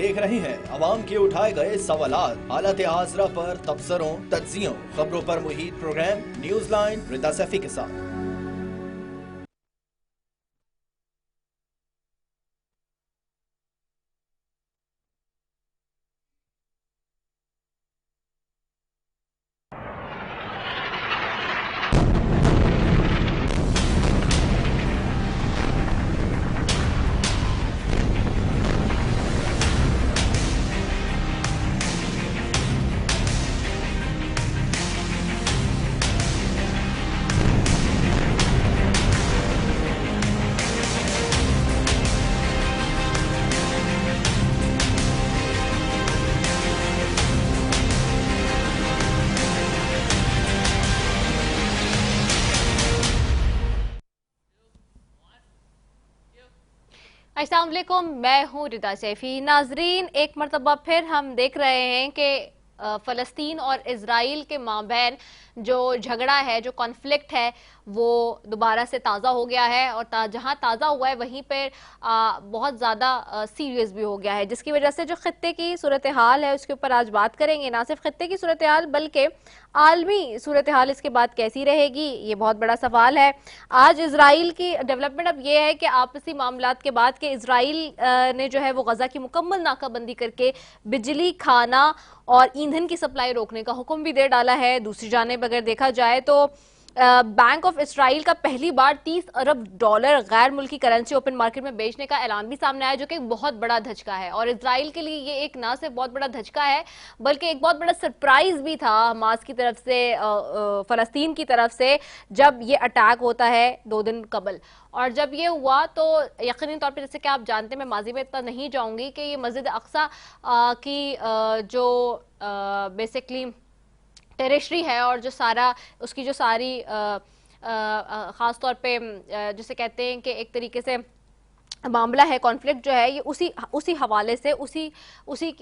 देख रहे हैं अवाम के उठाए गए सवालात, हालत हाजरा पर तबसरों, तज्जियों, खबरों पर मुहित प्रोग्राम न्यूज लाइन रिदा सैफी के साथ। अस्सलाम वालेकुम, मैं हूँ रिदा सैफी। नाजरीन, एक मरतबा फिर हम देख रहे हैं कि फ़लस्तीन और इजराइल के माबैन जो झगड़ा है, जो कॉन्फ्लिक्ट है, वो दोबारा से ताज़ा हो गया है और जहाँ ताज़ा हुआ है वहीं पर बहुत ज़्यादा सीरियस भी हो गया है, जिसकी वजह से जो खत्ते की सूरत हाल है उसके ऊपर आज बात करेंगे। ना सिर्फ खत्ते की सूरत हाल बल्कि आलमी सूरत हाल इसके बाद कैसी रहेगी, ये बहुत बड़ा सवाल है। आज इजराइल की डेवलपमेंट अब ये है कि आपसी मामलात के बाद कि इजराइल ने जो है वो गजा की मुकम्मल नाकाबंदी करके बिजली, खाना और ईंधन की सप्लाई रोकने का हुक्म भी दे डाला है। दूसरी जानिब अगर देखा जाए तो बैंक ऑफ इसराइल का पहली बार 30 अरब डॉलर गैर मुल्की करेंसी ओपन मार्केट में बेचने का ऐलान भी सामने आया, जो कि एक बहुत बड़ा धचका है। और इसराइल के लिए ये एक ना सिर्फ बहुत बड़ा धचका है बल्कि एक बहुत बड़ा सरप्राइज भी था हमास की तरफ से, फलस्तीन की तरफ से, जब ये अटैक होता है 2 दिन कबल। और जब ये हुआ तो यकीनी तौर पर, जैसे कि आप जानते हैं, मैं माजी में इतना नहीं जाऊंगी कि ये मस्जिद अक्सा की जो बेसिकली टेरिटरी है और जो सारा उसकी जो सारी ख़ास तौर पे जिसे कहते हैं कि एक तरीके से मामला है, कॉन्फ्लिक्ट जो है, ये उसी हवाले से उसी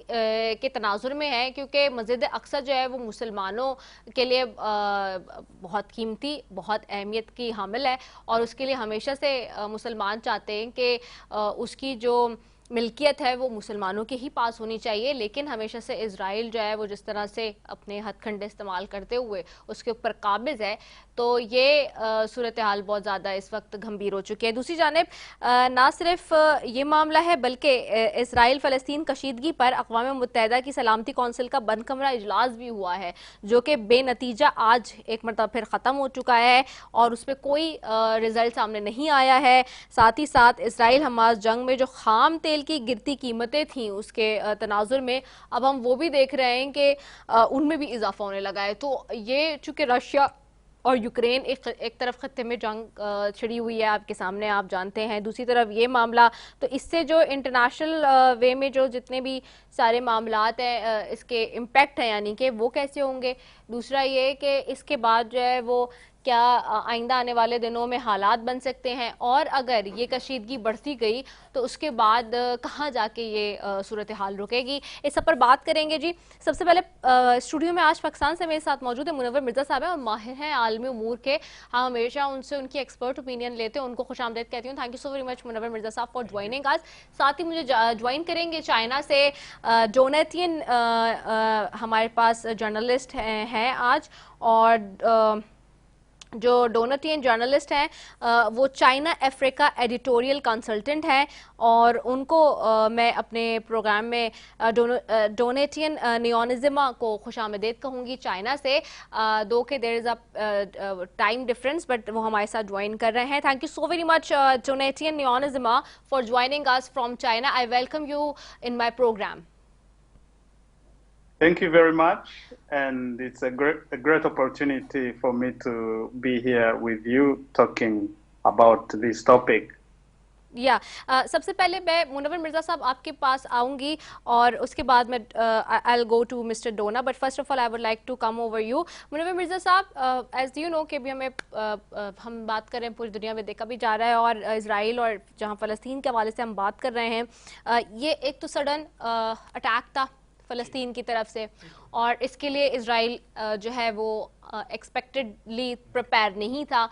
के तनाजुर में है, क्योंकि मस्जिद अक्सा जो है वो मुसलमानों के लिए बहुत कीमती, बहुत अहमियत की हामिल है और उसके लिए हमेशा से मुसलमान चाहते हैं कि उसकी जो मिल्कियत है वो मुसलमानों के ही पास होनी चाहिए। लेकिन हमेशा से इजराइल जो है वो जिस तरह से अपने हथकंडे इस्तेमाल करते हुए उसके ऊपर काबिज है, तो ये सूरत हाल बहुत ज़्यादा इस वक्त गंभीर हो चुकी है। दूसरी जानिब ना सिर्फ ये मामला है बल्कि इसराइल फ़लस्तीन कशीदगी पर अक़वाम मुत्तहिदा की सलामती कौंसिल का बंद कमरा इजलास भी हुआ है, जो कि बेनतीजा आज एक मरतबा फिर ख़त्म हो चुका है और उस पर कोई रिजल्ट सामने नहीं आया है। साथ ही साथ इसराइल हमास जंग में जो खाम तेल की गिरती कीमतें थी उसके तनाजुर में अब हम वो भी देख रहे हैं कि उनमें भी इजाफा होने लगा है। तो ये चूंकि रशिया और यूक्रेन एक तरफ खत्ते में जंग छिड़ी हुई है आपके सामने, आप जानते हैं, दूसरी तरफ ये मामला, तो इससे जो इंटरनेशनल वे में जो जितने भी सारे मामलात हैं इसके इम्पेक्ट हैं, यानी कि वो कैसे होंगे। दूसरा ये कि इसके बाद जो है वो क्या आइंदा आने वाले दिनों में हालात बन सकते हैं, और अगर ये कशीदगी बढ़ती गई तो उसके बाद कहाँ जाके ये सूरत हाल रुकेगी, इस सब पर बात करेंगे जी। सबसे पहले स्टूडियो में आज पाकिस्तान से मेरे साथ मौजूद है मुनव्वर मिर्जा साहब हैं और माहिर हैं आलमी उमूर के। हम हमेशा उनसे उनकी एक्सपर्ट ओपिनियन लेते हैं, उनको खुशामदीद कहती हूँ। Thank you so very much Munawwar Mirza साहब फॉर ज्वाइनिंग आज। साथ ही मुझे ज्वाइन करेंगे चाइना से डोनेटियन, हमारे पास जर्नलिस्ट हैं आज, और जो डोनेटियन जर्नलिस्ट हैं वो चाइना अफ्रीका एडिटोरियल कंसल्टेंट हैं और उनको मैं अपने प्रोग्राम में डोनेटियन नियोनिज्म को खुशामदीद कहूँगी चाइना से, दो के there is a time difference, but वो हमारे साथ ज्वाइन कर रहे हैं। Thank you so very much Donatien Niyonizima for joining us from China. I welcome you in my programme. Thank you very much, and it's a great opportunity for me to be here with you talking about this topic. सबसे पहले मैं मुनव्वर मिर्जा साहब आपके पास आऊंगी और उसके बाद मैं I will go to mister Dona, but first of all I would like to come over you Munawwar Mirza साहब। एज यू नो कि अभी हम बात कर रहे हैं, पूरी दुनिया में देखा भी जा रहा है, और इसराइल और जहां फ़लस्तीन के हवाले से हम बात कर रहे हैं, ये एक तो सडन अटैक था फ़लस्तीन की तरफ से, और इसके लिए इसराइल जो है वो एक्सपेक्टेडली प्रिपेयर नहीं था।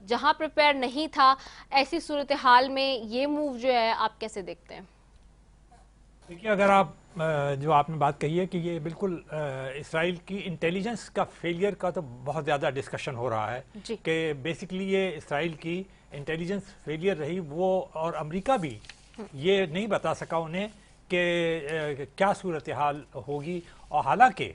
जहां प्रिपेयर नहीं था, ऐसी सूरत हाल में ये मूव जो है आप कैसे देखते हैं? देखिए, अगर आप जो आपने बात कही है कि ये बिल्कुल इसराइल की इंटेलिजेंस का फेलियर का तो बहुत ज़्यादा डिस्कशन हो रहा है कि बेसिकली ये इसराइल की इंटेलिजेंस फेलियर रही वो, और अमेरिका भी ये नहीं बता सका उन्हें कि क्या सूरत हाल होगी। और हालांकि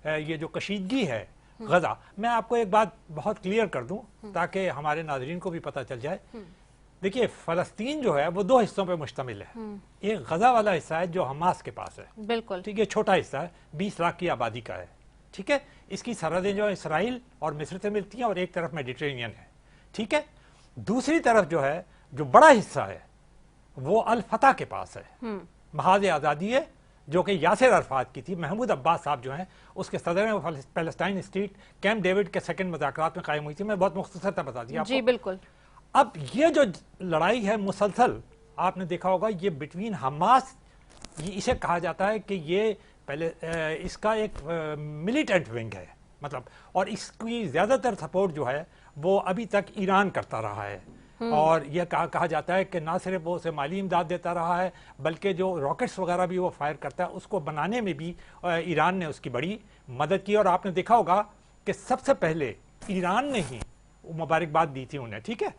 ये जो कशीदगी है गज़ा, मैं आपको एक बात बहुत क्लियर कर दूं ताकि हमारे नाज़रीन को भी पता चल जाए। देखिए, फ़लस्तीन जो है वो दो हिस्सों पे मुश्तमिल है। एक गज़ा वाला हिस्सा है जो हमास के पास है, बिल्कुल ठीक है, छोटा हिस्सा है, 20 लाख की आबादी का है, ठीक है। इसकी सरहदें जो है इसराइल और मिस्र से मिलती हैं और एक तरफ मेडिटेरेनियन है, ठीक है। दूसरी तरफ जो है, जो बड़ा हिस्सा है वो अल फतह के पास है, महाज आज़ादी है, जो कि यासिर अरफात की थी। महमूद अब्बास साहब जो हैं उसके सदर में, वो पैलेस्टाइन स्टेट कैंप डेविड के सेकंड मुज़ाकरात में कायम हुई थी। मैं बहुत मुख्तसर बता दिया आपको। जी बिल्कुल। अब ये जो लड़ाई है मुसलसल, आपने देखा होगा ये बिटवीन हमास, ये इसे कहा जाता है कि ये पहले इसका एक मिलिटेंट विंग है, मतलब, और इसकी ज़्यादातर सपोर्ट जो है वो अभी तक ईरान करता रहा है। और यह कहा जाता है कि ना सिर्फ वो उसे माली इमदाद देता रहा है, बल्कि जो रॉकेट्स वगैरह भी वो फायर करता है उसको बनाने में भी ईरान ने उसकी बड़ी मदद की। और आपने देखा होगा कि सबसे पहले ईरान ने ही मुबारकबाद दी थी उन्हें, ठीक है।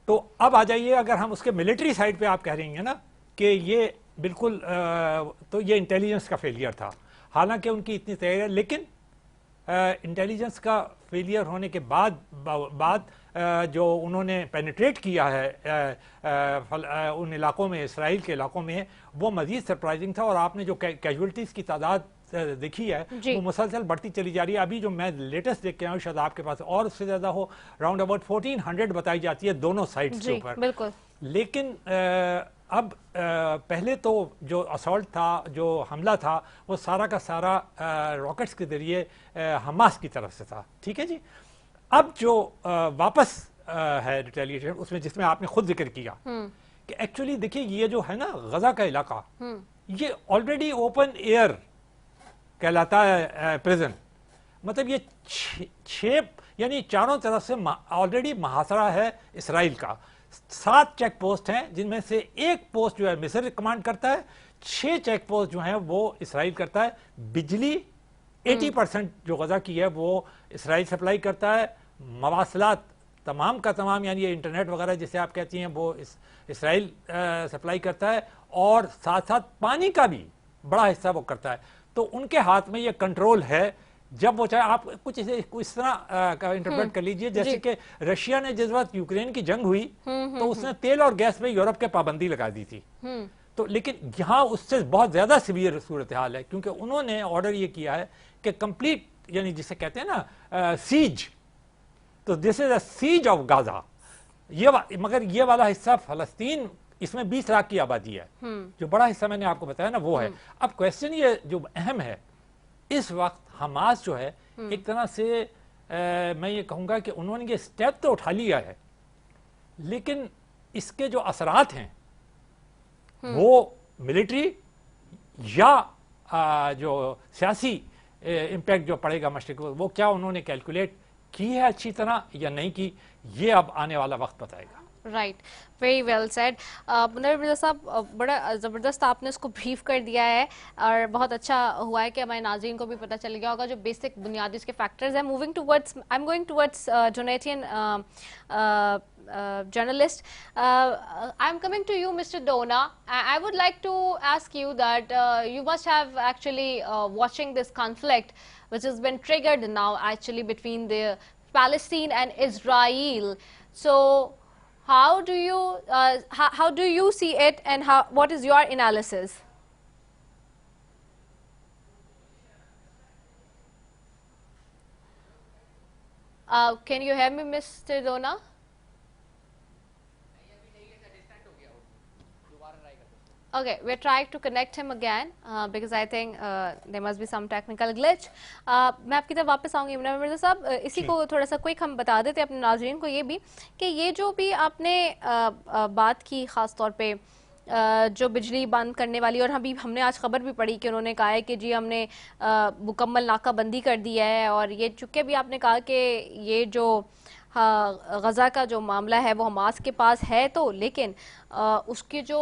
तो अब आ जाइए, अगर हम उसके मिलिट्री साइड पे आप कह रही हैं ना कि ये बिल्कुल तो ये इंटेलिजेंस का फेलियर था। हालांकि उनकी इतनी तैयारी है, लेकिन इंटेलिजेंस का फेलियर होने के बाद जो उन्होंने पेनिट्रेट किया है उन इलाकों में, इसराइल के इलाकों में, वो मज़ीद सरप्राइजिंग था। और आपने जो कैजुअल्टीज़ की तादाद देखी है वो मुसलसल बढ़ती चली जा रही है। अभी जो मैं लेटेस्ट देख के आया हूँ, शायद आपके पास और उससे ज़्यादा हो, राउंड अबाउट 1400 बताई जाती है दोनों साइड्स के ऊपर। बिल्कुल। लेकिन अब पहले तो जो असॉल्ट था, जो हमला था, वो सारा का सारा रॉकेट्स के जरिए हमास की तरफ से था, ठीक है जी। अब जो वापस है रिटेलिएशन, उसमें जिसमें आपने खुद जिक्र किया कि एक्चुअली देखिए ये जो है ना गजा का इलाका, ये ऑलरेडी ओपन एयर कहलाता है प्रिजन। मतलब ये छह यानी चारों तरफ से ऑलरेडी महासरा है इसराइल का। 7 चेक पोस्ट हैं, जिनमें से एक पोस्ट जो है मिस्र कमांड करता है, 6 चेक पोस्ट जो हैं वो इसराइल करता है। बिजली 80% जो गजा की है वो इसराइल सप्लाई करता है। मवासलात तमाम का तमाम, यानी ये इंटरनेट वगैरह जिसे आप कहती हैं, वो इसराइल सप्लाई करता है। और साथ साथ पानी का भी बड़ा हिस्सा वो करता है। तो उनके हाथ में ये कंट्रोल है। जब वो चाहे, आप कुछ इस तरह का इंटरप्रेट कर लीजिए जैसे कि रशिया ने जिस वक्त यूक्रेन की जंग हुई तो उसने तेल और गैस पे यूरोप के पाबंदी लगा दी थी। तो लेकिन यहाँ उससे बहुत ज्यादा सीवियर सूरत हाल है, क्योंकि उन्होंने ऑर्डर ये किया है कि कंप्लीट, यानी जिसे कहते हैं ना सीज, तो this is a siege of Gaza. मगर ये वाला हिस्सा फलस्तीन, इसमें 20 लाख की आबादी है। जो बड़ा हिस्सा मैंने आपको बताया ना वो है। अब क्वेश्चन ये जो अहम है, इस वक्त हमास जो है एक तरह से मैं ये कहूंगा कि उन्होंने ये स्टेप तो उठा लिया है, लेकिन इसके जो असरात हैं वो मिलिट्री या जो सियासी इम्पैक्ट जो पड़ेगा मशरिक, वो क्या उन्होंने कैलकुलेट की है अच्छी तरह या नहीं की, ये अब आने वाला वक्त बताएगा। Right, very well said. Munawwar साहब, बड़ा ज़बरदस्त आपने इसको ब्रीफ कर दिया है और बहुत अच्छा हुआ है कि हमारे नाज़रीन को भी पता चल गया होगा जो बेसिक बुनियादी इसके फैक्टर्स हैं। Moving towards, I am going towards Jonathan journalist. I'm coming to you, Mr. Dona. I would like to ask you that you must have actually watching this conflict which has been triggered now actually between the Palestine and Israel. So how do you see it, and what is your analysis? Can you hear me, Mr. Dona? Okay, we're trying to connect him again because I think there must be some technical glitch. मैं आपकी तरफ वापस आऊँगी मिर्ज़ा साहब। इसी को थोड़ा सा क्विक हम बता देते अपने नाज़रीन को ये भी कि ये जो भी आपने बात की ख़ास तौर पे जो बिजली बंद करने वाली, और अभी हमने आज खबर भी पढ़ी कि उन्होंने कहा है कि जी हमने मुकम्मल नाकाबंदी कर दी है। और ये चूँकि भी आपने कहा कि ये जो गजा का जो मामला है वो हमास के पास है तो, लेकिन उसके जो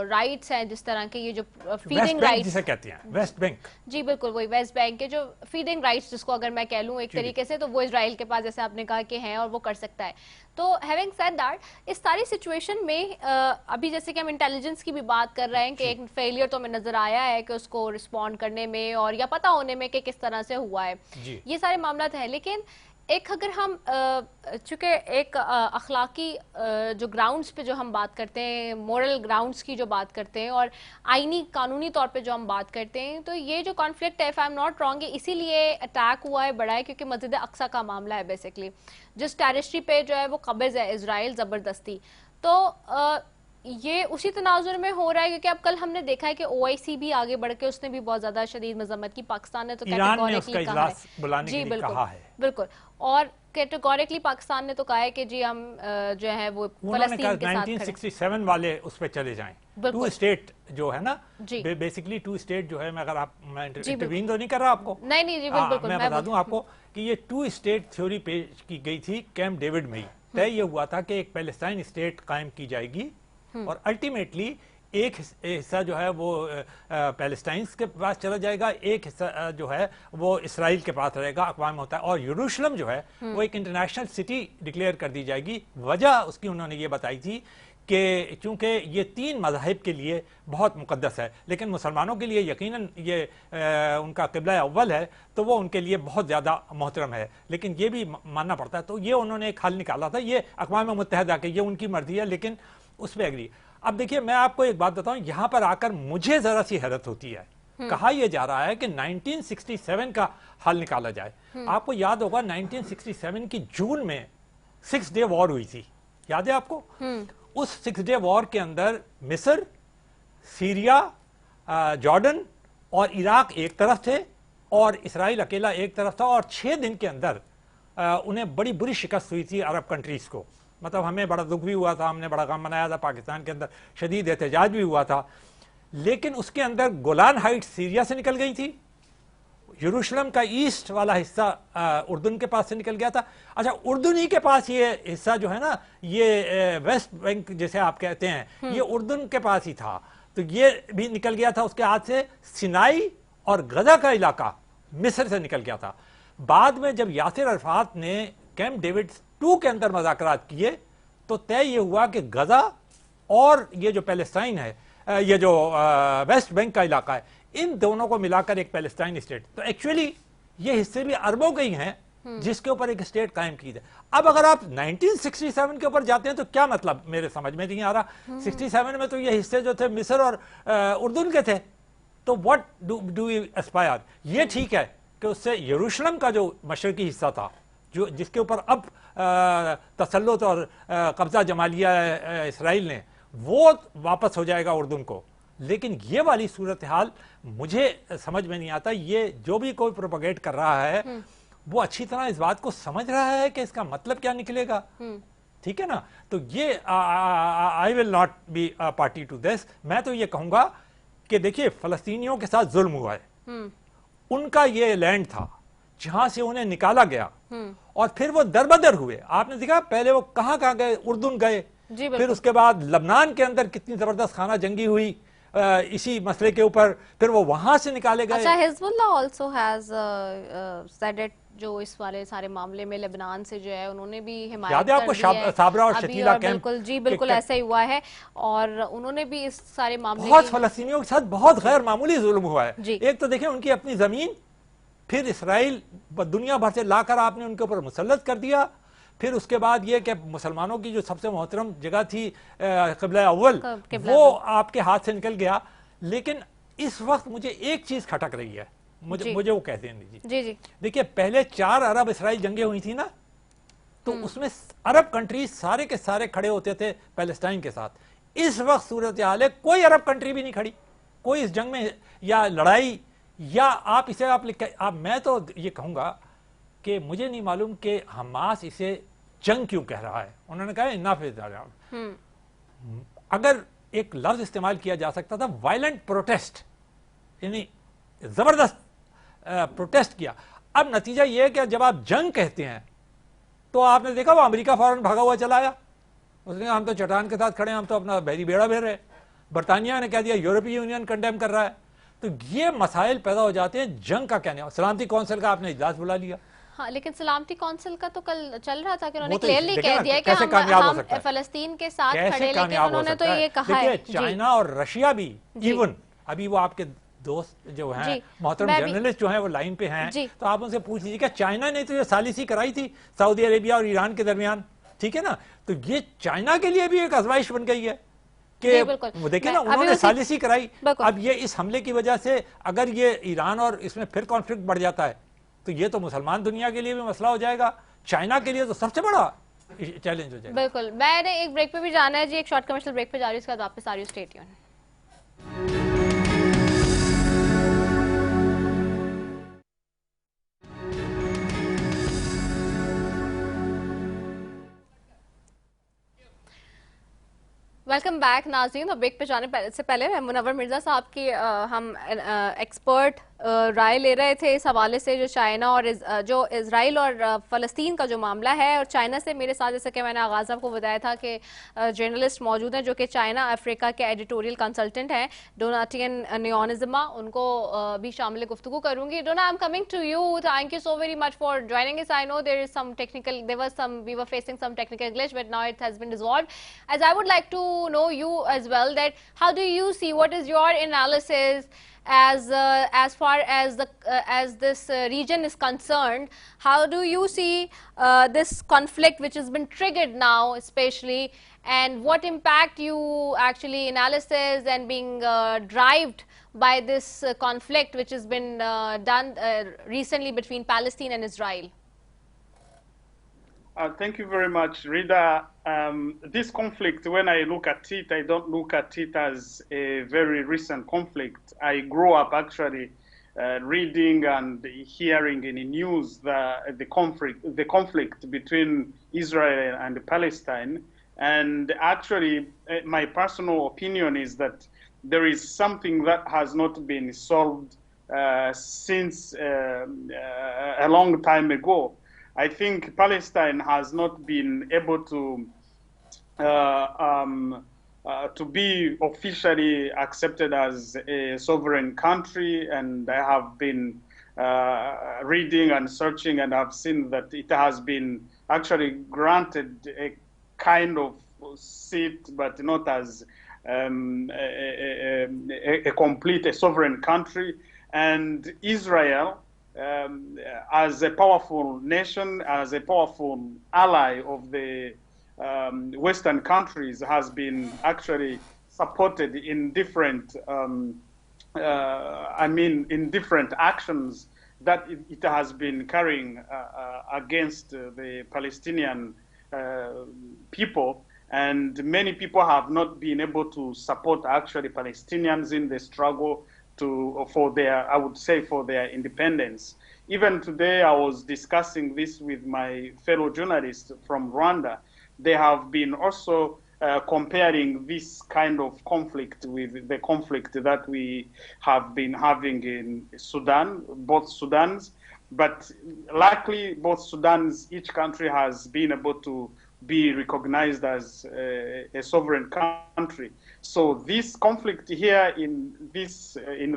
राइट्स हैं, जिस तरह के ये जो फीडिंग राइट्स जिसे कहते हैं वेस्ट बैंक, जी बिल्कुल वही वेस्ट बैंक के जो फीडिंग राइट्स जिसको अगर मैं कह लूँ एक तरीके से, तो वो इजराइल के पास जैसे आपने कहा कि हैं और वो कर सकता है। तो हैविंग सेड दैट, इस सारी सिचुएशन में अभी जैसे कि हम इंटेलिजेंस की भी बात कर रहे हैं कि एक फेलियर तो हमें नजर आया है कि उसको रिस्पॉन्ड करने में और या पता होने में कि किस तरह से हुआ है, ये सारे मामला है। लेकिन एक अगर हम चूंकि एक अखलाकी जो ग्राउंड्स पे जो हम बात करते हैं, मोरल ग्राउंड्स की जो बात करते हैं और आईनी कानूनी तौर पे जो हम बात करते हैं, तो ये जो कॉन्फ्लिक्ट है, if I am not wrong, इसीलिए अटैक हुआ है, बड़ा है, क्योंकि मस्जिद अक्सा का मामला है बेसिकली, जिस टेरिटरी पे जो है वो कब्ज़ है इजराइल ज़बरदस्ती। तो ये उसी तनाजुर में हो रहा है क्योंकि अब कल हमने देखा है कि OIC भी आगे बढ़ के उसने भी बहुत ज्यादा शदीद मजम्मत की, पाकिस्तान ने तो कैटेगोरिकली कहा है, जी बिल्कुल बिल्कुल, और कैटेगोरिकली पाकिस्तान ने तो कहा है कि जी हम जो है वो फलस्तीन के साथ 1967 वाले उस पे चले जाएं, टू स्टेट जो है ना, बेसिकली टू स्टेट जो है, मैं अगर मैं इंटरवीन तो नहीं कर रहा आपको, नहीं जी बिल्कुल, मैं बता दूं आपको कि ये टू स्टेट थ्योरी पेश की गई थी कैंप डेविड में ही। तय ये हुआ था कि एक पैलेस्टाइन स्टेट कायम की जाएगी और अल्टीमेटली एक हिस्सा जो है वो पैलेस्टाइन के पास चला जाएगा, एक हिस्सा जो है वो इसराइल के पास रहेगा, अक़वाम होता है, और यरूशलेम जो है वो एक इंटरनेशनल सिटी डिक्लेयर कर दी जाएगी। वजह उसकी उन्होंने ये बताई थी कि चूंकि ये तीन मज़ाहिब के लिए बहुत मुक़द्दस है, लेकिन मुसलमानों के लिए यकीनन ये उनका क़िबला अव्वल है, तो वो उनके लिए बहुत ज़्यादा मोहतरम है, लेकिन ये भी मानना पड़ता है। तो ये उन्होंने एक हल निकाला था, ये अक़वाम मुत्तहिदा के, ये उनकी मर्जी है, लेकिन उस पर एग्री। अब देखिए मैं आपको एक बात बताऊं, यहां पर आकर मुझे जरा सी हैरत होती है। कहा यह जा रहा है कि 1967 का हल निकाला जाए। आपको याद होगा 1967 की जून में 6 डे वॉर हुई थी, याद है आपको? उस 6 डे वॉर के अंदर मिस्र, सीरिया, जॉर्डन और इराक एक तरफ थे और इसराइल अकेला एक तरफ था, और 6 दिन के अंदर उन्हें बड़ी बुरी शिकस्त हुई थी अरब कंट्रीज को। मतलब हमें बड़ा दुख भी हुआ था, हमने बड़ा गम मनाया था, पाकिस्तान के अंदर शदीद एहतजाज भी हुआ था, लेकिन उसके अंदर गोलान हाइट्स सीरिया से निकल गई थी, यरूशलेम का ईस्ट वाला हिस्सा उर्दून के पास से निकल गया था। अच्छा, उर्दून ही के पास ये हिस्सा जो है ना, ये वेस्ट बैंक जैसे आप कहते हैं, ये उर्दून के पास ही था, तो ये भी निकल गया था उसके हाथ से। सिनाई और गजा का इलाका मिस्र से निकल गया था। बाद में जब यासिर अरफात ने कैंप डेविड 2 के अंदर मुज़ाकरात किए तो तय ये हुआ कि गजा और ये जो पैलेस्टाइन है, ये जो वेस्ट बैंक का इलाका है, इन दोनों को मिलाकर एक पैलेस्टाइन स्टेट। तो एक्चुअली ये हिस्से भी अरबों के ही हैं जिसके ऊपर एक स्टेट कायम की जाए। अब अगर आप 1967 के ऊपर जाते हैं तो क्या मतलब, मेरे समझ में नहीं आ रहा। 67 में तो ये हिस्से जो थे मिस्र और उर्दून के थे, तो व्हाट डू वी एस्पायर। ये ठीक है कि उससे यरूशलेम का जो मशरकी हिस्सा था, जो जिसके ऊपर अब तसल्लुत और कब्जा जमा लिया है इसराइल ने, वो वापस हो जाएगा उर्दून को। लेकिन ये वाली सूरत हाल मुझे समझ में नहीं आता। ये जो भी कोई प्रोपगेट कर रहा है वो अच्छी तरह इस बात को समझ रहा है कि इसका मतलब क्या निकलेगा, ठीक है ना। तो ये I will not be party to this. मैं तो ये कहूंगा कि देखिए, फलस्तीनियों के साथ जुल्म हुआ है, उनका ये लैंड था जहां से उन्हें निकाला गया, और फिर वो दरबदर हुए। आपने देखा पहले वो कहां कहां गए, उर्दून गए, फिर उसके बाद लबनान के अंदर कितनी जबरदस्त खाना जंगी हुई इसी मसले के ऊपर, फिर वो वहां से निकाले गए। अच्छा, Hezbollah also has said it, जो इस वाले सारे मामले में लेबनान से जो है उन्होंने भी हिमायत याद है आपको, साबरा और शतीला कैंप, बिल्कुल जी बिल्कुल ऐसा ही हुआ है, और उन्होंने भी इस सारे मामले बहुत फलस्तीनियों के साथ बहुत गैर मामूली जुल्म हुआ है। एक तो देखें उनकी अपनी जमीन, फिर इसराइल दुनिया भर से लाकर आपने उनके ऊपर मुसल्लत कर दिया, फिर उसके बाद ये कि मुसलमानों की जो सबसे मोहतरम जगह थी क़िबला अव्वल, वो आपके हाथ से निकल गया। लेकिन इस वक्त मुझे एक चीज खटक रही है, मुझे वो कहते हैं जी। देखिए, पहले 4 अरब इसराइल जंगें हुई थी ना, तो उसमें अरब कंट्रीज सारे के सारे खड़े होते थे पैलेस्टाइन के साथ। इस वक्त सूरत हाल है, कोई अरब कंट्री भी नहीं खड़ी, कोई इस जंग में या लड़ाई, या आप इसे आप मैं तो ये कहूंगा कि मुझे नहीं मालूम कि हमास इसे जंग क्यों कह रहा है। उन्होंने कहा इनफ इज इनफ। अगर एक लफ्ज इस्तेमाल किया जा सकता था, वायलेंट प्रोटेस्ट, यानी जबरदस्त प्रोटेस्ट किया। अब नतीजा यह है कि जब आप जंग कहते हैं तो आपने देखा वो अमेरिका फौरन भागा हुआ चला आया, उसने हम तो चट्टान के साथ खड़े हैं, हम तो अपना बैरी बेड़ा बेर रहे। बरतानिया ने कह दिया, यूरोपीय यूनियन कंडेम कर रहा है। तो ये मसाइल पैदा हो जाते हैं। जंग का कहने, सलामती कौंसिल का आपने इजलास बुला लिया। हाँ, लेकिन सलामती काउंसिल का तो कल चल रहा था कि उन्होंने तो क्लियरली कह दिया कि हम फलस्तीन के साथ खड़े, लेकिन उन्होंने तो ये कहा है। चाइना और रशिया भी इवन अभी वो आपके दोस्त जो हैं मोहतरम जर्नलिस्ट जो हैं वो लाइन पे हैं, तो आप उनसे पूछ लीजिए क्या चाइना ने तो ये सालिसी कराई थी सऊदी अरेबिया और ईरान के दरमियान, ठीक है ना। तो ये चाइना के लिए भी एक आजमाइश बन गई है कि वो देखिए ना, उन्होंने सालिसी कराई। अब ये इस हमले की वजह से अगर ये ईरान और इसमें फिर कॉन्फ्लिक्ट बढ़ जाता है तो ये तो मुसलमान दुनिया के लिए भी मसला हो जाएगा, चाइना के लिए तो सबसे बड़ा चैलेंज हो जाएगा। बिल्कुल। मैंने एक ब्रेक पे भी जाना है जी, एक शॉर्ट कमर्शियल ब्रेक पे जा रही हूँ, उसके बाद वापस आ रही हूँ। Stay tune. वेलकम बैक नाज़रीन। और ब्रेक पे जाने से पहले मुनव्वर मिर्ज़ा साहब की हम एक्सपर्ट राय ले रहे थे इस हवाले से, जो चाइना और जो इजराइल और फ़लस्तीन का जो मामला है। और चाइना से मेरे साथ, जैसे कि मैंने आगाज़ आपको बताया था कि जर्नलिस्ट मौजूद हैं जो कि चाइना अफ्रीका के एडिटोरियल कंसल्टेंट हैं, डोनाटियन नियोनिज़मा, उनको भी शामिल गुफ्तगू करूँगी। Dona, I am coming to you. Thank you so very much for joining us. I know there is some technical, we were facing some technical glitch, but now it has been resolved. As I would like to know you as well, that how do you see, what is your analysis as far as the as this region is concerned? How do you see this conflict which has been triggered now especially, and what impact you actually analysis and being derived by this conflict which has been done recently between Palestine and Israel? Thank you very much, Rida. This conflict, when I look at it, I don't look at it as a very recent conflict. I grew up actually reading and hearing in the news the conflict between Israel and Palestine. And actually, my personal opinion is that there is something that has not been solved since a long time ago. I think Palestine has not been able to be officially accepted as a sovereign country, and I have been reading and searching, and I've seen that it has been actually granted a kind of seat, but not as a complete sovereign country. And Israel, as a powerful nation, as a powerful ally of the Western countries, has been actually supported in different, in different actions that it has been carrying against the Palestinian people. And many people have not been able to support actually Palestinians in the struggle for their independence. Even today, I was discussing this with my fellow journalists from Rwanda. They have been also comparing this kind of conflict with the conflict that we have been having in Sudan, both Sudans. But luckily, both Sudans, each country has been able to be recognized as a sovereign country. So this conflict here in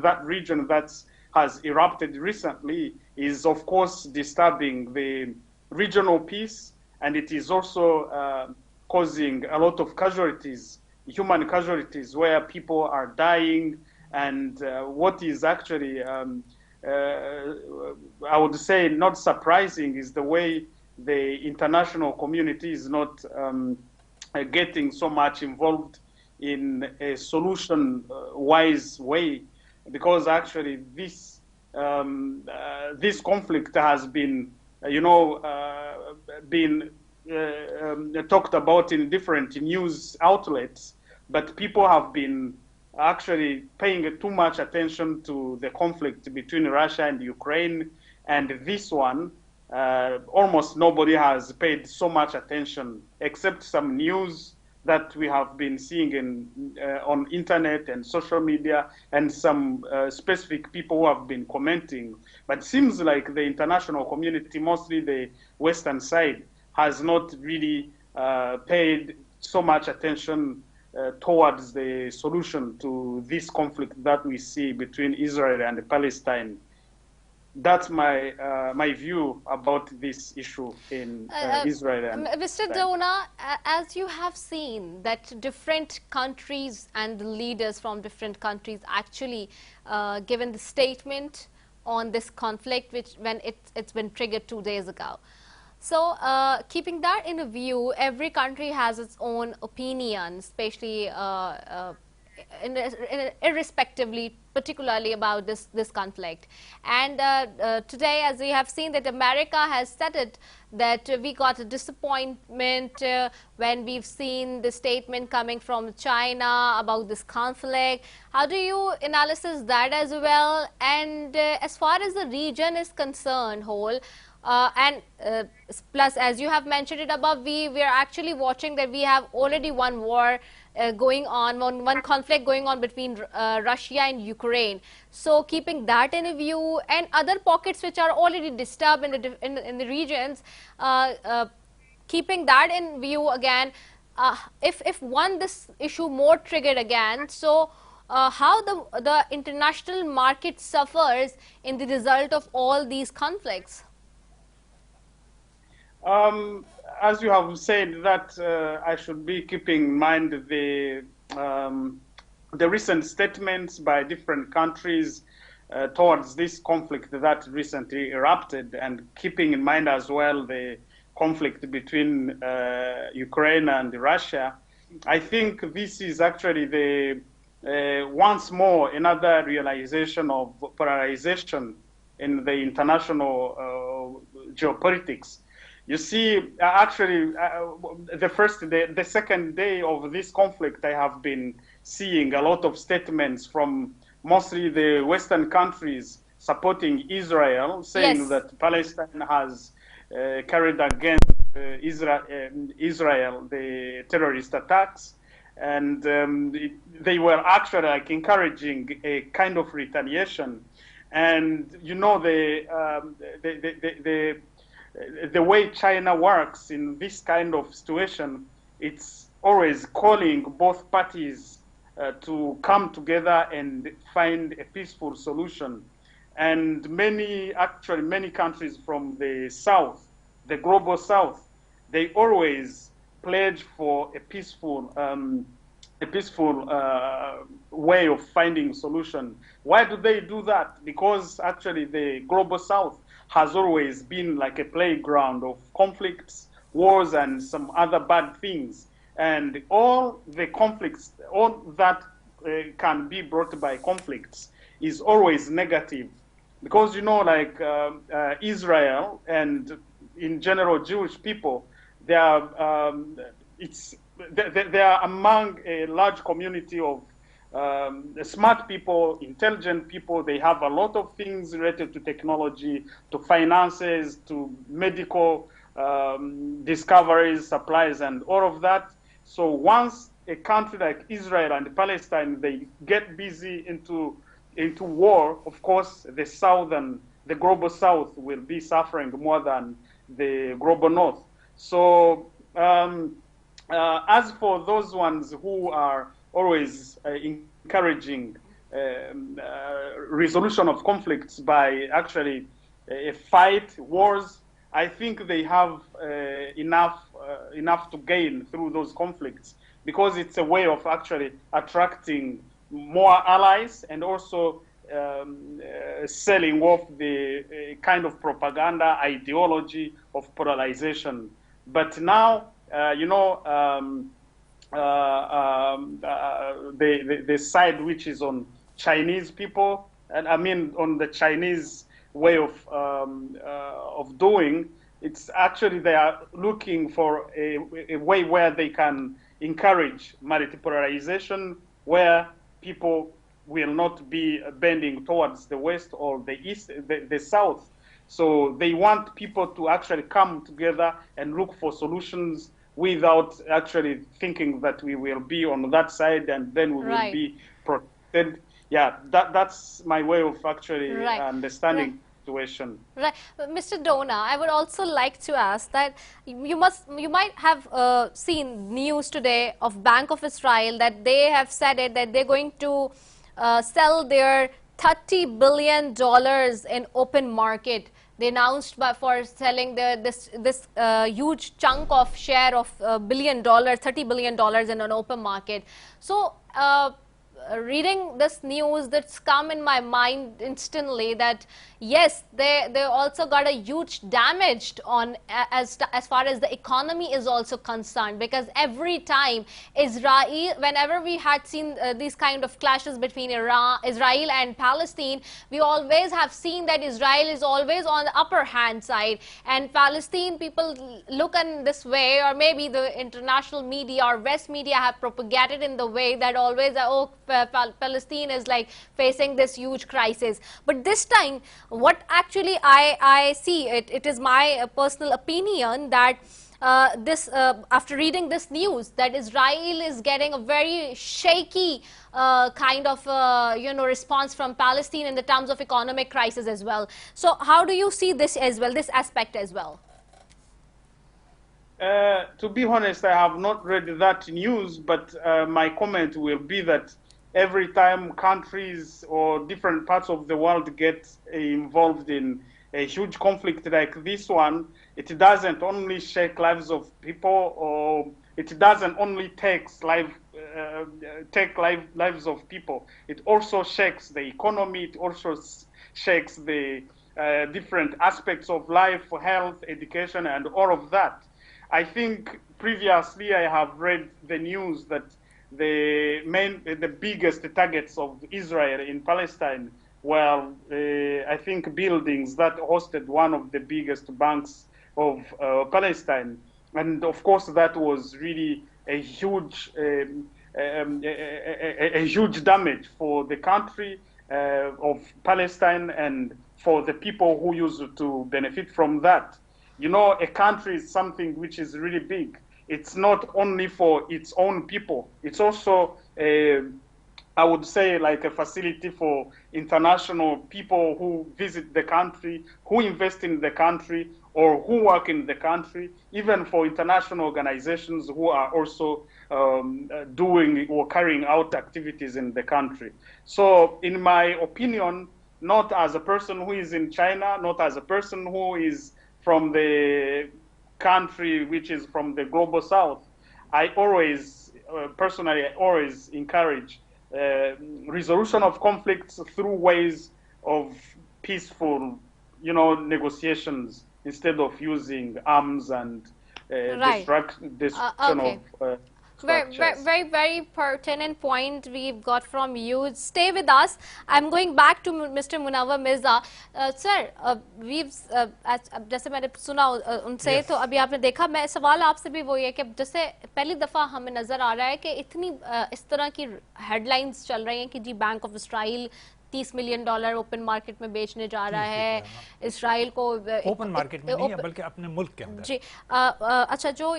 that region that has erupted recently is, of course, disturbing the regional peace, and it is also causing a lot of casualties, human casualties, where people are dying. And what is actually, I would say, not surprising is the way the international community is not getting so much involved in a solution-wise way, because actually this conflict has been, talked about in different news outlets, but people have been actually paying too much attention to the conflict between Russia and Ukraine, and this one, almost nobody has paid so much attention, except some news that we have been seeing on internet and social media, and some specific people who have been commenting. But it seems like the international community, mostly the Western side, has not really paid so much attention towards the solution to this conflict that we see between Israel and Palestine. That's my view about this issue in Israel. And Mr. Dona, as you have seen that different countries and leaders from different countries actually given the statement on this conflict, when it's been triggered 2 days ago. So keeping that in view, every country has its own opinion, especially irrespectively, particularly about this conflict. And today, as we have seen, that America has said it, that we got a disappointment when we've seen the statement coming from China about this conflict. How do you analyze that as well? And as far as the region is concerned, plus, as you have mentioned it above, we are actually watching that we have already one war going on, one conflict going on between Russia and Ukraine. So keeping that in view, and other pockets which are already disturbed in the regions, keeping that in view again, if this issue more triggered again, so how the international market suffers in the result of all these conflicts? As you have said, that I should be keeping in mind the recent statements by different countries towards this conflict that recently erupted, and keeping in mind as well the conflict between Ukraine and Russia. I think this is actually once more another realization of polarization in the international geopolitics. You see, actually, the second day of this conflict, I have been seeing a lot of statements from mostly the Western countries supporting Israel, saying Yes. that Palestine has carried against Israel the terrorist attacks, and they were actually like encouraging a kind of retaliation. And you know the way China works in this kind of situation, it's always calling both parties to come together and find a peaceful solution. And many countries from the South, the global South, they always pledge for a peaceful way of finding solution. Why do they do that? Because actually the global South has always been like a playground of conflicts, wars, and some other bad things. And all the conflicts, all that can be brought by conflicts is always negative. Because, you know, like Israel and in general Jewish people, they are among a large community of smart people, intelligent people. They have a lot of things related to technology, to finances, to medical discoveries, supplies, and all of that. So once a country like Israel and Palestine, they get busy into war, of course, the global South will be suffering more than the global North. So as for those ones who are always encouraging resolution of conflicts by actually fight wars, I think they have enough to gain through those conflicts, because it's a way of actually attracting more allies and also selling off the kind of propaganda ideology of polarization. But now, you know, the side which is on Chinese people, and I mean on the Chinese way of doing, it's actually they are looking for a way where they can encourage multipolarization, where people will not be bending towards the West or the East, the South. So they want people to actually come together and look for solutions without actually thinking that we will be on that side and then we will Right. be protected. Yeah, that's my way of actually understanding situation. Right, Mr. Dona, I would also like to ask that you might have seen news today of Bank of Israel that they have said it that they're going to sell their $30 billion in open market. They announced for selling this huge chunk of share of $30 billion in an open market. So. Reading this news, that's come in my mind instantly that yes, they also got a huge damage on as far as the economy is also concerned, because every time Israel, whenever we had seen these kind of clashes between Israel and Palestine, we always have seen that Israel is always on the upper hand side, and Palestine people look in this way, or maybe the international media or West media have propagated in the way that always Palestine is like facing this huge crisis. But this time, what actually I see, it is my personal opinion that after reading this news, that Israel is getting a very shaky kind of response from Palestine in the terms of economic crisis as well. So how do you see this as well, this aspect as well? To be honest, I have not read that news, but my comment will be that every time countries or different parts of the world get involved in a huge conflict like this one, it doesn't only shake lives of people, or it doesn't only take lives of people. It also shakes the economy. It also shakes the different aspects of life, health, education, and all of that. I think previously I have read the news that the biggest targets of Israel in Palestine were, I think, buildings that hosted one of the biggest banks of Palestine, and of course that was really a huge damage for the country of Palestine and for the people who used to benefit from that. You know, a country is something which is really big. It's not only for its own people. It's also, I would say, like a facility for international people who visit the country, who invest in the country, or who work in the country, even for international organizations who are also doing or carrying out activities in the country. So in my opinion, not as a person who is in China, not as a person who is from the country which is from the global south, I always, personally, I always encourage resolution of conflicts through ways of peaceful, negotiations instead of using arms and destruction of very pertinent point we've got from you. Stay with us. I'm going back to Mr. Munawar Mirza. Sir, we've जैसे मैंने सुना उनसे, तो अभी आपने देखा, मैं सवाल आपसे भी वही है कि जैसे पहली दफ़ा हमें नज़र आ रहा है कि इतनी इस तरह की हेडलाइंस चल रही हैं कि जी bank of Israel $30 million open market में बेचने जा रहा है इसराइल को, ओपन मार्केट में नहीं बल्कि अपने मुल्क के अंदर। जी अच्छा, जो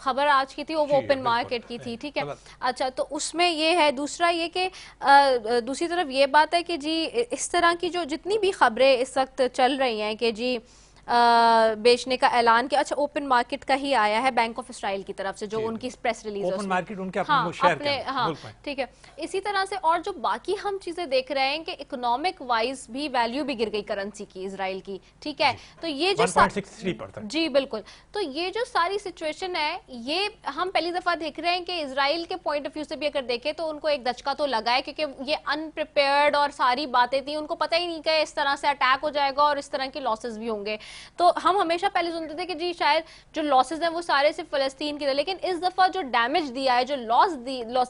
खबर आज की थी वो ओपन मार्केट की थी, ठीक है। अच्छा, तो उसमें ये है। दूसरा ये कि दूसरी तरफ ये बात है कि जी इस तरह की जो जितनी भी खबरें इस वक्त चल रही हैं कि जी बेचने का ऐलान किया, अच्छा ओपन मार्केट का ही आया है बैंक ऑफ इसराइल की तरफ से, जो उनकी प्रेस रिलीज है, ओपन मार्केट उनके अपने शेयर के, हाँ ठीक है। इसी तरह से और जो बाकी हम चीजें देख रहे हैं कि इकोनॉमिक वाइज भी वैल्यू भी गिर गई करेंसी की इसराइल की, ठीक है। तो ये जो 1.63%, जी बिल्कुल, तो ये जो सारी सिचुएशन है, ये हम पहली दफा देख रहे हैं कि इसराइल के पॉइंट ऑफ व्यू से भी अगर देखें तो उनको एक दचका तो लगा है, क्योंकि ये अनप्रिपेयर्ड और सारी बातें थी, उनको पता ही नहीं कि इस तरह से अटैक हो जाएगा और इस तरह के लॉसेस भी होंगे। तो हम हमेशा पहले सुनते थे कि जी शायद जो लॉसेस हैं वो सारे सिर्फ फलस्तीन के थे, लेकिन इस दफा जो डैमेज दिया है, जो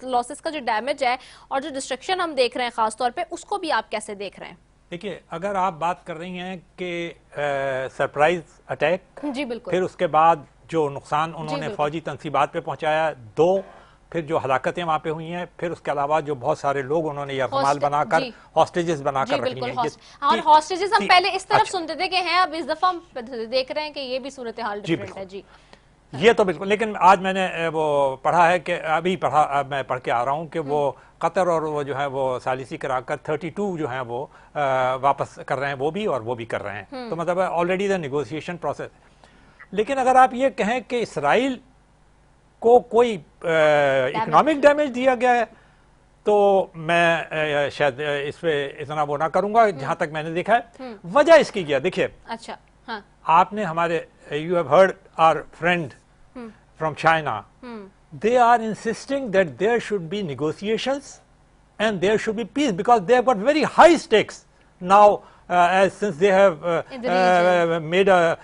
लॉसेस का जो डैमेज है और जो डिस्ट्रक्शन हम देख रहे हैं खास तौर पे, उसको भी आप कैसे देख रहे हैं? देखिए, अगर आप बात कर रही हैं कि सरप्राइज अटैक, जी बिल्कुल, फिर उसके बाद जो नुकसान उन्होंने फौजी तंसीबात पे पहुंचाया, 2, फिर जो हलाकतें वहाँ पे हुई हैं, फिर उसके अलावा जो बहुत सारे लोग उन्होंने यरगमाल बनाकर हॉस्टेजेस बनाकर रखी हैं। और हॉस्टेजेस हम पहले इस तरफ सुनते थे कि हैं, अब इस दफा हम देख रहे हैं कि ये भी सूरत हाल डिफरेंट है। जी ये तो बिल्कुल, लेकिन आज मैंने वो पढ़ा है कि अभी पढ़ा, मैं पढ़ के आ रहा हूँ कि वो कतर और वो जो है वो सालिसी कराकर 32 जो है वो वापस कर रहे हैं, वो भी और वो भी कर रहे हैं। तो मतलब ऑलरेडी द नेगोशिएशन प्रोसेस। लेकिन अगर आप ये कहें कि इसराइल को कोई इकोनॉमिक डैमेज दिया गया है, तो मैं शायद इस पे इतना वो ना करूंगा। जहां तक मैंने देखा है वजह इसकी क्या, देखिए। अच्छा, हाँ, आपने हमारे, you have heard our friend from China, they are insisting that there should be negotiations and there should be peace because they have got very high stakes now, as since they have made a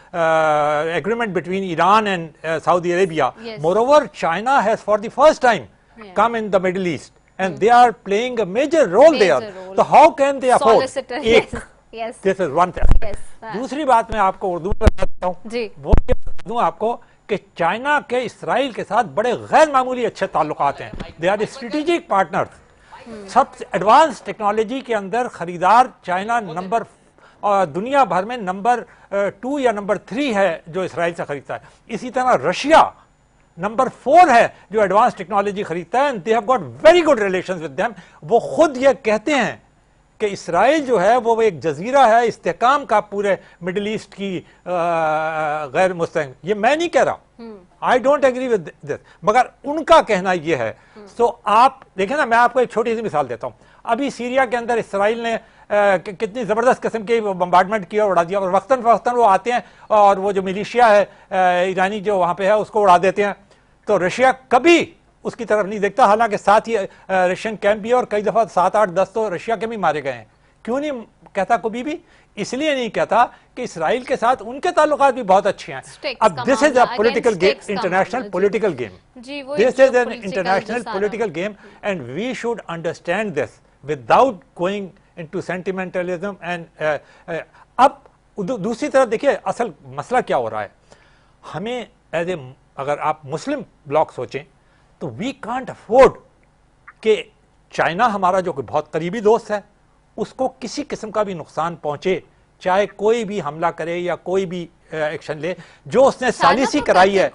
agreement between Iran and Saudi Arabia. Yes. Moreover, China has for the first time come in the Middle East and they are playing a major role there. So how can they afford? Yes. Yes. This is one thing. Yes. दूसरी बात मैं आपको उर्दू में बताता हूँ, वो ये बता दूं आपको कि चाइना के इसराइल के साथ बड़े गैर मामूली अच्छे ताल्लुकात हैं। They are strategic partners. सबसे एडवांस टेक्नोलॉजी के अंदर खरीदार चाइना नंबर, दुनिया भर में नंबर 2 या नंबर 3 है जो इसराइल से खरीदता है। इसी तरह रशिया नंबर 4 है जो एडवांस टेक्नोलॉजी खरीदता है। They have got very good relations with them. वो खुद ये कहते हैं कि इसराइल जो है वो एक जजीरा है इस्तेकाम का पूरे मिडिल ईस्ट की गैर मुस्तकिल। ये मैं नहीं कह रहा, I don't agree with this, मगर उनका कहना ये है। सो आप देखें ना, मैं आपको एक छोटी सी मिसाल देता हूँ। अभी सीरिया के अंदर इसराइल ने कितनी ज़बरदस्त किस्म की बम्बार्डमेंट किया, उड़ा दिया, और वक्तन फवक्तन वो आते हैं और वो जो मिलिशिया है ईरानी जो वहाँ पे है उसको उड़ा देते हैं। तो रशिया कभी उसकी तरफ नहीं देखता, हालांकि साथ ही रशियन कैंप भी है और कई दफ़ा 7, 8, 10 तो रशिया के भी मारे गए हैं। क्यों नहीं कहता कभी भी? इसलिए नहीं कहता कि इसराइल के साथ उनके ताल्लुकात भी बहुत अच्छे हैं। अब this is a political game, international political game, this is an international political game and we should understand this without going into sentimentalism. And अब दूसरी तरफ देखिए असल मसला क्या हो रहा है। हमें एज ए, अगर आप मुस्लिम ब्लॉक सोचें तो वी कांट अफोर्ड कि चाइना हमारा जो बहुत करीबी दोस्त है उसको किसी किस्म का भी नुकसान पहुंचे, चाहे कोई भी हमला करे या कोई भी एक्शन ले। जो उसने सालिसी कराई है,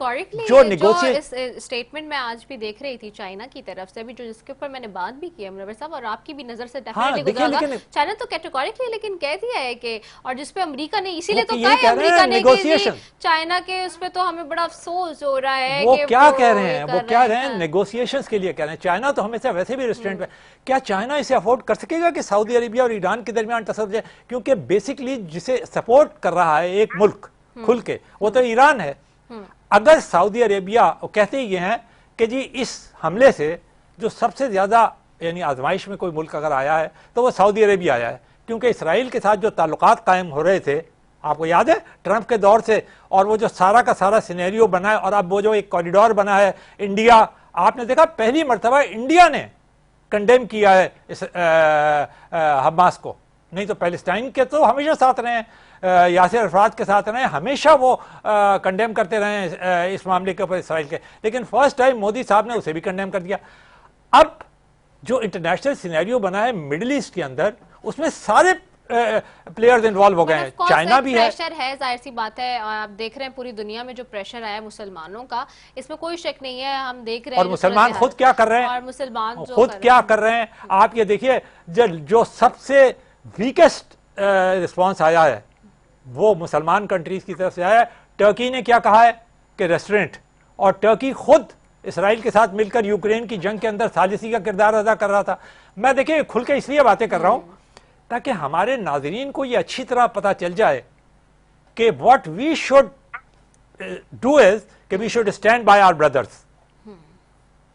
जो नेगोशिएट स्टेटमेंट मैं आज भी देख रही थी चाइना की तरफ से भी, जो जिसके ऊपर मैंने बात भी की है मुनव्वर साहब, और आपकी भी नजर से डेफिनेटली गुजरा। चाइना तो कैटेगोरिकली लेकिन कह दिया है कि, और जिसपे अमेरिका ने इसीलिए तो कहा है अमेरिका ने कि चाइना के उस पे तो हमें बड़ा अफसोस हो रहा है। वो क्या कह रहे हैं, वो क्या रहे हैं, नेगोशिएशंस के लिए कह रहे हैं। चाइना तो हमेशा वैसे भी रेस्टोरेंट पे, क्या चाइना इसे अफोर्ड कर सकेगा कि सऊदी अरेबिया और ईरान के दरमियान तसव्वुर जाए? क्योंकि बेसिकली जिसे सपोर्ट कर रहा है एक मुल्क खुल के, वो तो ईरान है। अगर सऊदी अरेबिया, कहते ही हैं कि जी इस हमले से जो सबसे ज्यादा यानी आजमाइश में कोई मुल्क अगर आया है तो वो सऊदी अरेबिया आया है, क्योंकि इसराइल के साथ जो ताल्लुकात कायम हो रहे थे, आपको याद है ट्रंप के दौर से, और वो जो सारा का सारा सिनेरियो बना है, और अब वो जो एक कॉरिडोर बना है इंडिया, आपने देखा पहली मर्तबा इंडिया ने कंडेम किया है इस हमास को। नहीं तो पैलेस्टाइन के तो हमेशा साथ रहे हैं, यासिर अरफात के साथ रहे, हमेशा वो कंडेम करते रहे इस मामले के ऊपर इसराइल के। लेकिन फर्स्ट टाइम मोदी साहब ने उसे भी कंडेम कर दिया। अब जो इंटरनेशनल सिनेरियो बना है मिडिल ईस्ट के अंदर, उसमें सारे प्लेयर्स इन्वॉल्व हो गए हैं, चाइना भी है। प्रेशर है, जाहिर सी बात है। आप देख रहे हैं पूरी दुनिया में जो प्रेशर आया मुसलमानों का, इसमें कोई शक नहीं है। हम देख रहे हैं और मुसलमान खुद क्या कर रहे हैं, और मुसलमान खुद क्या कर रहे हैं। आप ये देखिए, जो सबसे वीकेस्ट रिस्पॉन्स आया है वो मुसलमान कंट्रीज की तरफ से आया है। टर्की ने क्या कहा है कि रेस्टोरेंट, और टर्की खुद इसराइल के साथ मिलकर यूक्रेन की जंग के अंदर सालिसी का किरदार अदा कर रहा था। मैं देखिए खुल के इसलिए बातें कर रहा हूं ताकि हमारे नाजरीन को यह अच्छी तरह पता चल जाए कि what we should do is कि we should stand by our brothers.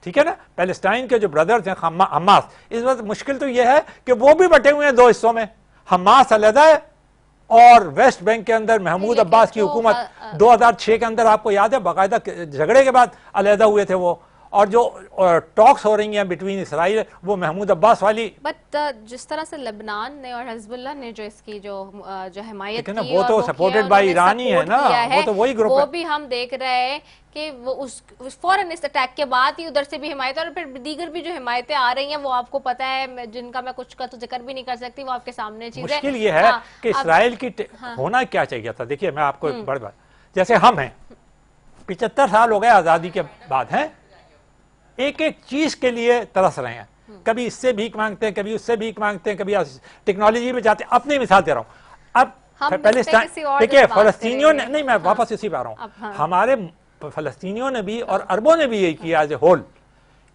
ठीक है ना, पैलेस्टाइन के जो ब्रदर्स हैं हमास, इस वक्त मुश्किल तो यह है कि वो भी बटे हुए हैं दो हिस्सों में, हमास अलहदा है और वेस्ट बैंक के अंदर महमूद अब्बास की हुकूमत 2006 के अंदर, आपको याद है, बाकायदा झगड़े के बाद अलहदा हुए थे वो। और जो टॉक्स हो रही हैं बिटवीन इसराइल, वो महमूद अब्बास वाली। बट जिस तरह से लेबनान ने और हिजबुल्लाह ने जो इसकी जो हिमायत की, वो तो सपोर्टेड बाय ईरान ही है ना, वो तो वही ग्रुप है। वो भी हम देख रहे हैं कि वो उस फौरन इस अटैक के बाद ही उधर से भी हिमायत, और फिर दीगर भी जो हिमायतें आ रही हैं वो आपको पता है, जिनका मैं कुछ का तो जिक्र भी नहीं कर सकती, वो आपके सामने चीज़ है। मुश्किल ये है कि इसराइल की होना क्या चाहिए था। देखिए मैं आपको एक बड़ी बात, जैसे हम हैं, 75 साल हो गए आज़ादी के बाद हैं, एक एक चीज़ के लिए तरस रहे हैं, कभी इससे भीख मांगते हैं, कभी उससे भीख मांगते हैं, कभी टेक्नोलॉजी में जाते हैं। अपनी मिसाल दे रहा हूँ। अब पैलेस्टाइन देखिए, फलस्तीनियों ने, नहीं मैं वापस इसी पे आ रहा हूँ, हमारे फलस्तीनियों ने भी और अरबों ने भी यही किया एज ए होल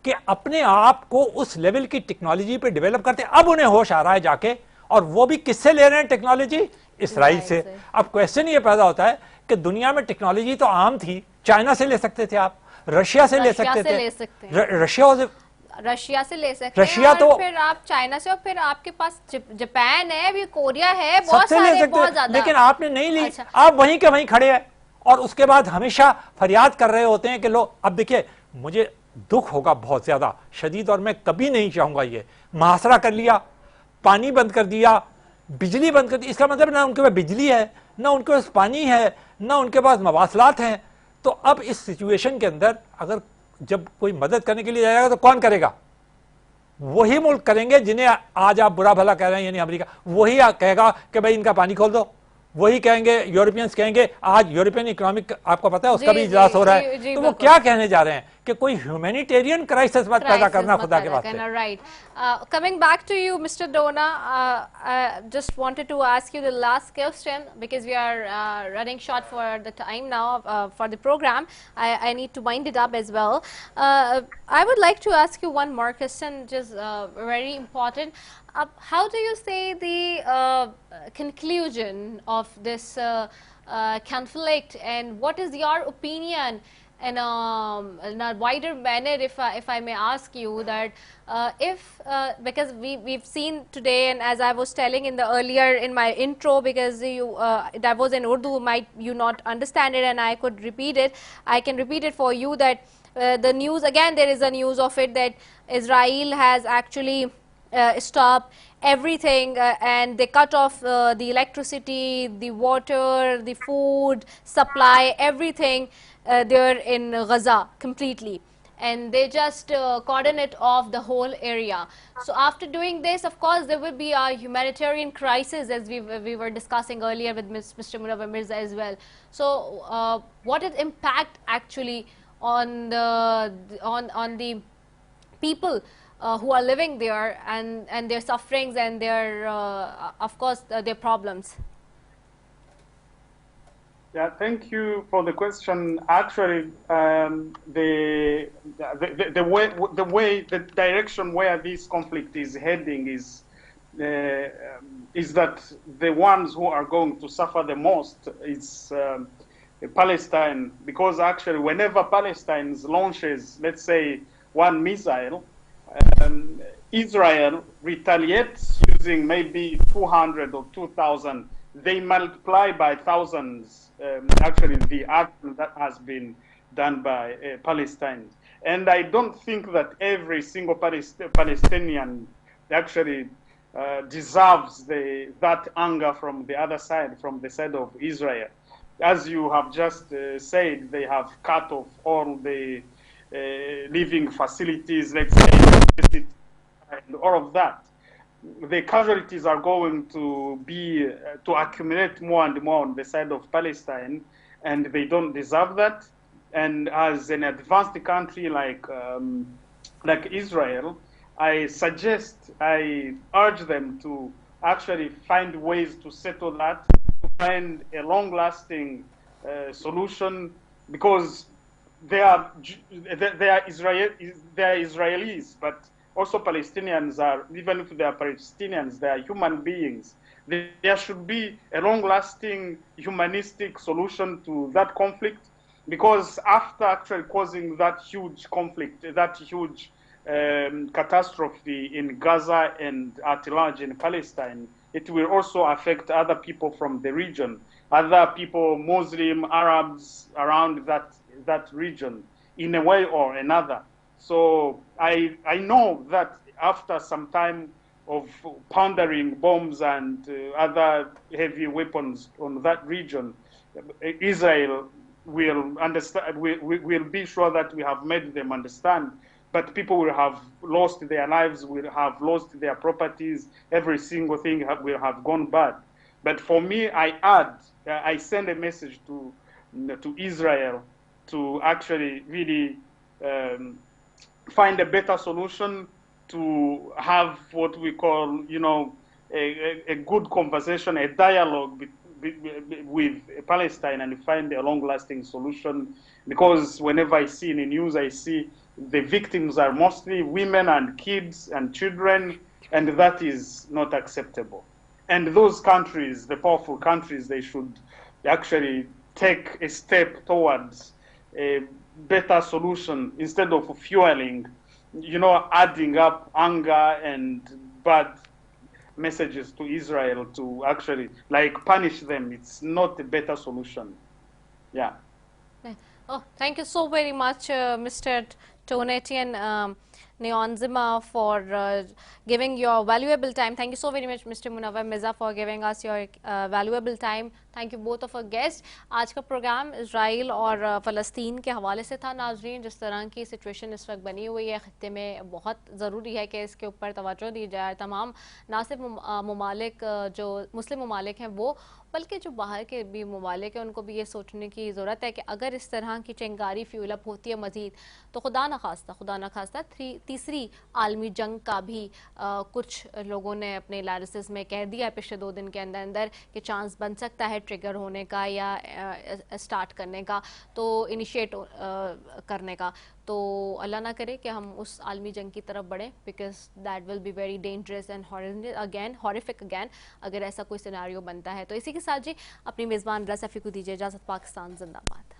कि अपने आप को उस लेवल की टेक्नोलॉजी पे डेवलप करते। अब उन्हें होश आ रहा है जाके, और वो भी किससे ले रहे हैं टेक्नोलॉजी? इसराइल से। अब क्वेश्चन ये पैदा होता है कि दुनिया में टेक्नोलॉजी तो आम थी, चाइना से ले सकते थे आप, रशिया से ले सकते थे, रशिया से ले सकते रशिया हैं, तो फिर आप चाइना से, और फिर आपके पास जापान है, भी कोरिया है, बहुत सारे, बहुत ज्यादा। लेकिन आपने नहीं ली। अच्छा। आप वहीं के वहीं खड़े हैं और उसके बाद हमेशा फरियाद कर रहे होते हैं कि लो। अब देखिए, मुझे दुख होगा बहुत ज्यादा शदीद, और मैं कभी नहीं चाहूंगा ये मुहासरा कर लिया, पानी बंद कर दिया, बिजली बंद कर दी। इसका मतलब ना उनके पास बिजली है, ना उनके पास पानी है, ना उनके पास मवासलात हैं। तो अब इस सिचुएशन के अंदर अगर जब कोई मदद करने के लिए जाएगा तो कौन करेगा? वही मुल्क करेंगे जिन्हें आज आप बुरा भला कह रहे हैं, यानी अमेरिका। वही कहेगा कि भाई इनका पानी खोल दो, वही कहेंगे, यूरोपियंस कहेंगे। आज यूरोपियन इकोनॉमिक आपको पता है उसका भी इजलास हो रहा है, तो वो क्या कहने जा रहे हैं कि कोई ह्यूमैनिटेरियन क्राइसिस मत पैदा करना खुदा के वास्ते। Right. Coming back to you, Mr. Dona, just wanted to ask you the last question because we are running short for the time now for the program. I need to wind it up as well. I would like to ask you one more question, just very important. How do you say the conclusion of this conflict, and what is your opinion in a wider manner, if I may ask you that because we've seen today, and as I was telling in the earlier in my intro, because you that was in Urdu, might you not understand it, and I could repeat it. I can repeat it for you that the news, again there is a news of it that Israel has actually stop everything and they cut off the electricity, the water, the food supply, everything there in Gaza completely, and they just cordon it off the whole area. So after doing this, of course there will be a humanitarian crisis, as we were discussing earlier with Mr. Munawwar Mirza as well. So what is impact actually on the people who are living there, and their sufferings, and their of course their problems? Yeah, thank you for the question. Actually, the direction where this conflict is heading is that the ones who are going to suffer the most is Palestine, because actually whenever Palestine launches, let's say, one missile, Israel retaliates using maybe 200 or 2,000. They multiply by thousands actually the action that has been done by Palestine. And I don't think that every single Palestinian actually deserves that anger from the other side, from the side of Israel. As you have just said, they have cut off all the living facilities, let's say, and all of that. The casualties are going to be to accumulate more and more on the side of Palestine, and they don't deserve that. And as an advanced country like Israel, I urge them to actually find ways to settle that, to find a long-lasting solution, because they are Israelis, but also Palestinians are, even if they are Palestinians, they are human beings. There should be a long-lasting humanistic solution to that conflict, because after actually causing that huge conflict, that huge catastrophe in Gaza and at large in Palestine, it will also affect other people from the region, other people, Muslim, Arabs around that region in a way or another. So I know that after some time of pondering bombs and other heavy weapons on that region, Israel will understand. Will be sure that we have made them understand. But people will have lost their lives, will have lost their properties. Every single thing will have gone bad. But for me, I send a message to Israel to actually really find a better solution, to have what we call, a good conversation, a dialogue with Palestine, and find a long-lasting solution. Because whenever I see in the news, I see the victims are mostly women and kids and children, and that is not acceptable. And those countries, the powerful countries, they should actually take a step towards a better solution instead of fueling, adding up anger and bad messages to Israel to actually punish them. It's not a better solution. Yeah. Oh, thank you so very much, Mr. Tonetian Neonzima, for giving your valuable time. Thank you so very much, Mr. Munawar Mirza, for giving us your valuable time. Thank you both of a guest. आज का programme Israel और फ़लस्तीन के हवाले से था. नाजरीन, जिस तरह की सिचुएशन इस वक्त बनी हुई है ख़त्ते में, बहुत ज़रूरी है कि इसके ऊपर तवज्जो दी जाए. तमाम ना सिर्फ ममालिक जो मुस्लिम ममालिक हैं वो, बल्कि जो बाहर के भी ममालिक हैं, उनको भी ये सोचने की ज़रूरत है कि अगर इस तरह की चिंगारी फ्यूल अप होती है मज़ीद, तो खुदा न खास्ता तीसरी आलमी जंग का भी कुछ लोगों ने अपने एनालिसिस में कह दिया पिछले 2 दिन के अंदर अंदर कि चांस बन सकता है ट्रिगर होने का या स्टार्ट करने का, तो इनिशिएट करने का. तो अल्लाह ना करे कि हम उस आलमी जंग की तरफ बढ़ें, because that will be very dangerous and horrific again अगर ऐसा कोई सिनेरियो बनता है. तो इसी के साथ जी अपनी मेज़बान रिदा सैफी को दीजिए इजाज़त. पाकिस्तान जिंदाबाद.